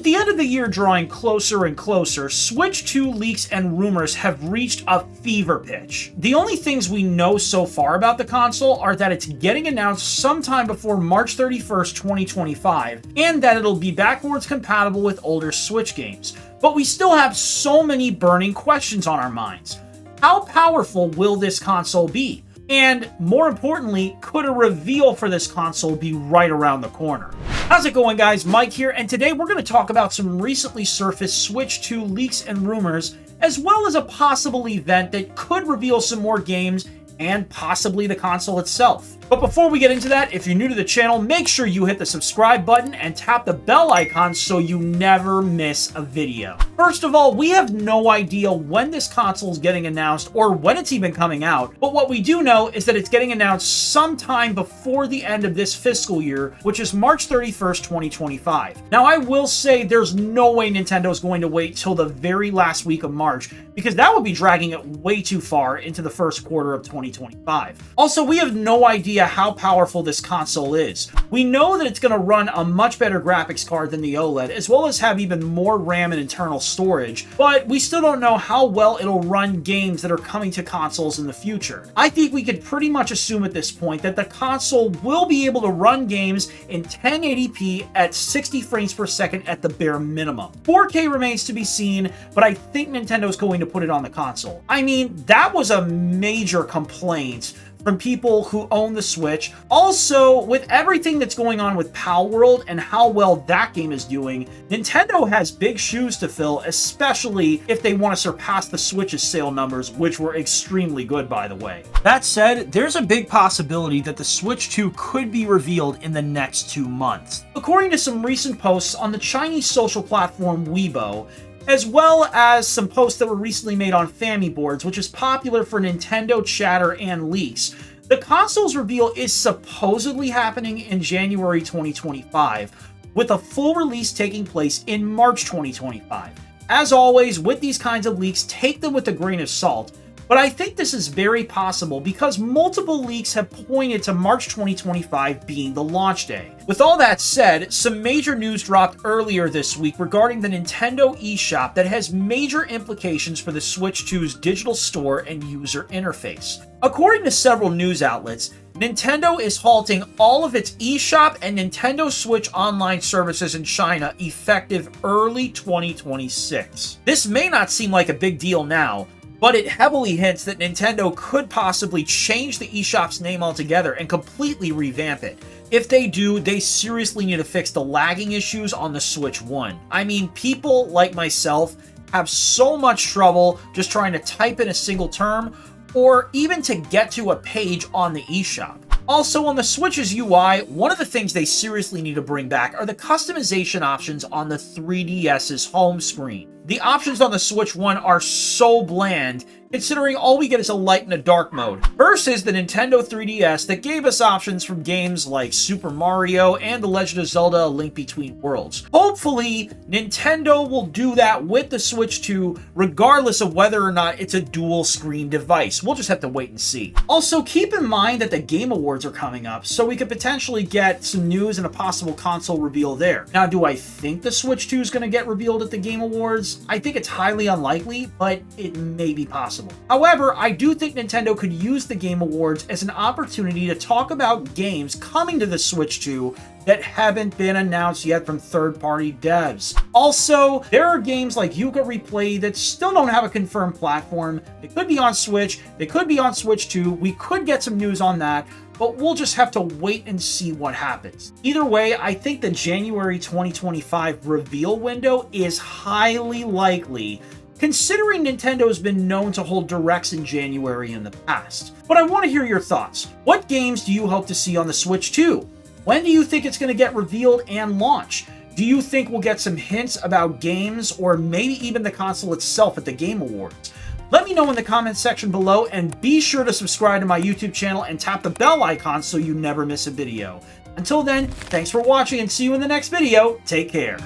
the end of the year drawing closer and closer, Switch 2 leaks and rumors have reached a fever pitch. The only things we know so far about the console are that it's getting announced sometime before March 31st, 2025, and that it'll be backwards compatible with older Switch games. But we still have so many burning questions on our minds. How powerful will this console be? And more importantly, could a reveal for this console be right around the corner? How's it going, guys? Mike here, and today we're going to talk about some recently surfaced Switch 2 leaks and rumors, as well as a possible event that could reveal some more games and possibly the console itself. But before we get into that, if you're new to the channel, make sure you hit the subscribe button and tap the bell icon so you never miss a video. First of all, we have no idea when this console is getting announced or when it's even coming out, but what we do know is that it's getting announced sometime before the end of this fiscal year, which is March 31st, 2025. Now, I will say there's no way Nintendo's going to wait till the very last week of March, because that would be dragging it way too far into the first quarter of 2025. Also, we have no idea how powerful this console is. We know that it's going to run a much better graphics card than the OLED, as well as have even more RAM and internal storage, but we still don't know how well it'll run games that are coming to consoles in the future. I think we could pretty much assume at this point that the console will be able to run games in 1080p at 60 frames per second at the bare minimum. 4K remains to be seen, but I think Nintendo's going to put it on the console. I mean, that was a major complaint from people who own the Switch. Also, with everything that's going on with Palworld and how well that game is doing, Nintendo has big shoes to fill, especially if they want to surpass the Switch's sale numbers, which were extremely good, by the way. That said, there's a big possibility that the Switch 2 could be revealed in the next 2 months. According to some recent posts on the Chinese social platform Weibo, as well as some posts that were recently made on Family Boards, which is popular for Nintendo chatter and leaks, the console's reveal is supposedly happening in January 2025, with a full release taking place in March 2025. As always, with these kinds of leaks, take them with a grain of salt, but I think this is very possible because multiple leaks have pointed to March 2025 being the launch day. With all that said, some major news dropped earlier this week regarding the Nintendo eShop that has major implications for the Switch 2's digital store and user interface. According to several news outlets, Nintendo is halting all of its eShop and Nintendo Switch online services in China effective early 2026. This may not seem like a big deal now, but it heavily hints that Nintendo could possibly change the eShop's name altogether and completely revamp it. If they do, they seriously need to fix the lagging issues on the Switch 1. I mean, people like myself have so much trouble just trying to type in a single term or even to get to a page on the eShop. Also, on the Switch's UI, one of the things they seriously need to bring back are the customization options on the 3DS's home screen. The options on the Switch 1 are so bland, considering all we get is a light and a dark mode, versus the Nintendo 3DS that gave us options from games like Super Mario and The Legend of Zelda: A Link Between Worlds. Hopefully, Nintendo will do that with the Switch 2, regardless of whether or not it's a dual-screen device. We'll just have to wait and see. Also, keep in mind that the Game Awards are coming up, so we could potentially get some news and a possible console reveal there. Now, do I think the Switch 2 is going to get revealed at the Game Awards? I think it's highly unlikely, but it may be possible. However, I do think Nintendo could use the Game Awards as an opportunity to talk about games coming to the Switch 2 that haven't been announced yet from third-party devs. Also, there are games like Yuka Replay that still don't have a confirmed platform. They could be on Switch, they could be on Switch 2, we could get some news on that, but we'll just have to wait and see what happens. Either way, I think the January 2025 reveal window is highly likely, considering Nintendo's been known to hold directs in January in the past. But I want to hear your thoughts. What games do you hope to see on the Switch 2? When do you think it's going to get revealed and launch? Do you think we'll get some hints about games or maybe even the console itself at the Game Awards? Let me know in the comments section below, and be sure to subscribe to my YouTube channel and tap the bell icon so you never miss a video. Until then, thanks for watching and see you in the next video. Take care.